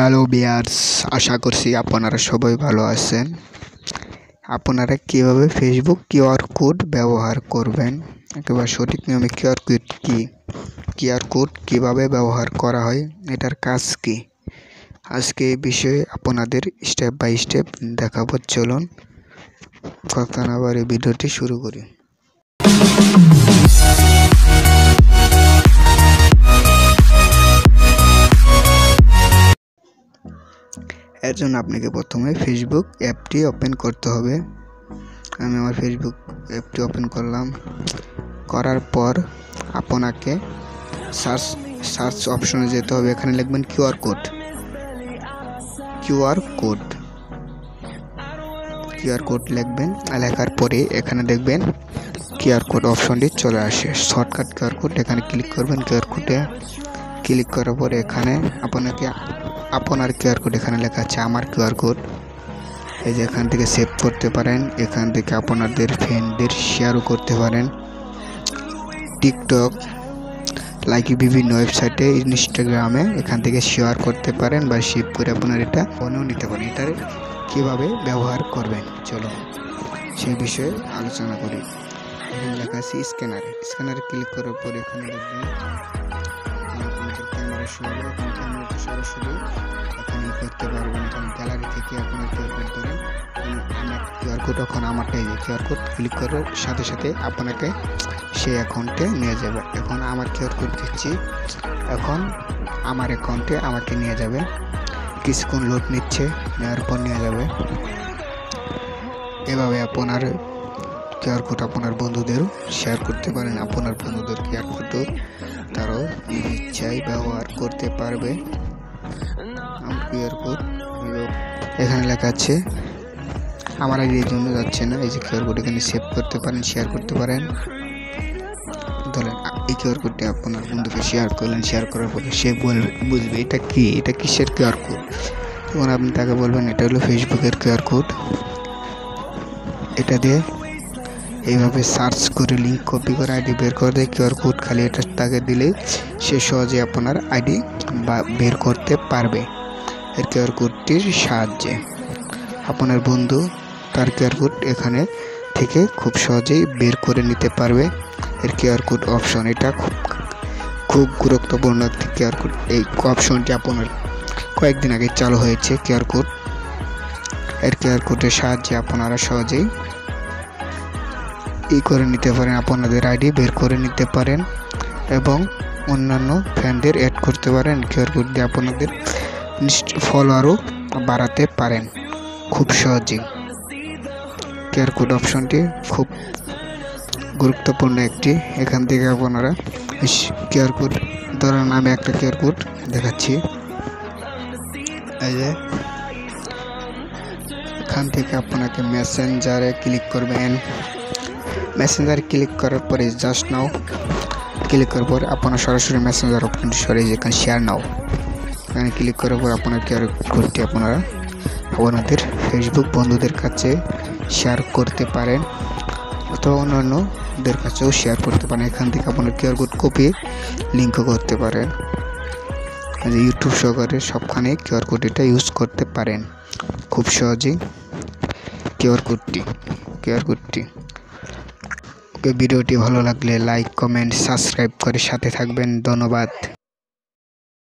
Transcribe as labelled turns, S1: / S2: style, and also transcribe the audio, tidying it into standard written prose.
S1: Hello বিয়ার্স, আশা করছি আপনারা সবাই ভালো আছেন। আপনারা কিভাবে ফেসবুক কিউআর কোড ব্যবহার করবেন, একেবারে সঠিক নিয়মে কিউআর কোড কীভাবে ব্যবহার করা হয়, এটার কাজ কি, আজকে এই বিষয়ে আপনাদের স্টেপ বাই স্টেপ দেখাবো। চলুন কথা না বাড়িয়ে ভিডিওটি শুরু করি। এর জন্য আপনাকে প্রথমে ফেসবুক অ্যাপটি ওপেন করতে হবে। আমি আমার ফেসবুক অ্যাপটি ওপেন করলাম। করার পর আপনাকে সার্চ অপশনে যেতে হবে। এখানে লিখবেন কিউআর কোড লিখবেন। লেখার পরে এখানে দেখবেন কিউআর কোড অপশনটি চলে আসে, শর্টকাট কিউআর কোড। এখানে ক্লিক করবেন। কিউআর কোডে ক্লিক করার পরে এখানে আপনার কিউআর কোড এখানে লেখা আছে আমার কিউআর কোড। এই যে এখান থেকে সেভ করতে পারেন, এখান থেকে আপনাদের ফ্রেন্ডদের শেয়ারও করতে পারেন। টিকটক লাইক বিভিন্ন ওয়েবসাইটে, ইনস্টাগ্রামে এখান থেকে শেয়ার করতে পারেন বা সেভ করে আপনার এটা ফোনেও নিতে পারেন। এটার কীভাবে ব্যবহার করবেন চলো সেই বিষয়ে আলোচনা করি। এখানে লেখা আছে স্ক্যানারে ক্লিক করার পর এখানে দেখবেন ক্যামেরা সরাসরি এখানে করতে পারবেন। এখানে গ্যালারি থেকে আপনার কিউআর কোড ধরেন, আমার কিউআর কোড এখন আমারটাই যে কিউআর কোড ক্লিক করার সাথে সাথে আপনাকে সেই অ্যাকাউন্টে নিয়ে যাবে। এখন আমার কিউআর কোড দিচ্ছি, এখন আমার অ্যাকাউন্টে আমাকে নিয়ে যাবে। কিছুক্ষণ লোড নিচ্ছে, নেওয়ার পর নিয়ে যাবে। এভাবে আপনার কিউআর কোড আপনার বন্ধুদেরও শেয়ার করতে পারেন। আপনার বন্ধুদের কিউআর কোড তারাও ইচ্ছায় ব্যবহার করতে পারবে। আমার কিউআর কোড এখানে লেখা আছে আমার আইডির জন্য যাচ্ছে না। এই যে কিউআর কোড এখানে সেভ করতে পারেন, শেয়ার করতে পারেন। ধরেন এই কিউআর কোডটি আপনার বন্ধুকে শেয়ার করলেন, শেয়ার করার পরে সে বুঝবে এটা কি, এটা কিসের কিউআর কোড। তখন আপনি তাকে বলবেন এটা হলো ফেসবুকের কিউআর কোড। এটা দিয়ে এইভাবে সার্চ করে লিঙ্ক কপি করে আইডি বের করে দেয়। কিউআর কোড খালি এটা তাকে দিলেই সে সহজে আপনার আইডি বের করতে পারবে। এর কিউআর কোডটির সাহায্যে আপনার বন্ধু তার কিউআর কোড এখানে থেকে খুব সহজেই বের করে নিতে পারবে। এর কিউআর কোড অপশন এটা খুব গুরুত্বপূর্ণ একটি কিউআর কোড। এই অপশনটি আপনার কয়েকদিন আগে চালু হয়েছে। কিউআর কোড এর কিউআর কোডের সাহায্যে আপনারা সহজেই করে নিতে পারেন, আপনাদের আইডি বের করে নিতে পারেন এবং অন্যান্য ফ্রেন্ডদের অ্যাড করতে পারেন। কিউআর কোড দিয়ে আপনাদের ফলোয়ারও বাড়াতে পারেন খুব সহজেই। কিউআর কোড অপশনটি খুব গুরুত্বপূর্ণ একটি। এখান থেকে আপনারা কিউআর কোড ধরেন আমি একটা কিউআর কোড দেখাচ্ছি। এই যে এখান থেকে আপনাকে মেসেঞ্জারে ক্লিক করবেন। মেসেঞ্জারে ক্লিক করার পরে জাস্ট নাও ক্লিক করার পর আপনার সরাসরি মেসেঞ্জার ওপেন সরে যেখানে শেয়ার নাও এখানে ক্লিক করার পর আপনার কিউআর কোডটি আপনারা আপনাদের ফেসবুক বন্ধুদের কাছে শেয়ার করতে পারেন অথবা অন্যান্যদের কাছেও শেয়ার করতে পারেন। এখান থেকে আপনার কিউআর কোড কপি লিঙ্কও করতে পারেন। ইউটিউব সহকারে সবখানে কিউআর কোড এটা ইউজ করতে পারেন খুব সহজেই। কিউআর কোডটি ভিডিওটি ভালো লাগলে লাইক, কমেন্ট, সাবস্ক্রাইব করে সাথে থাকবেন। ধন্যবাদ।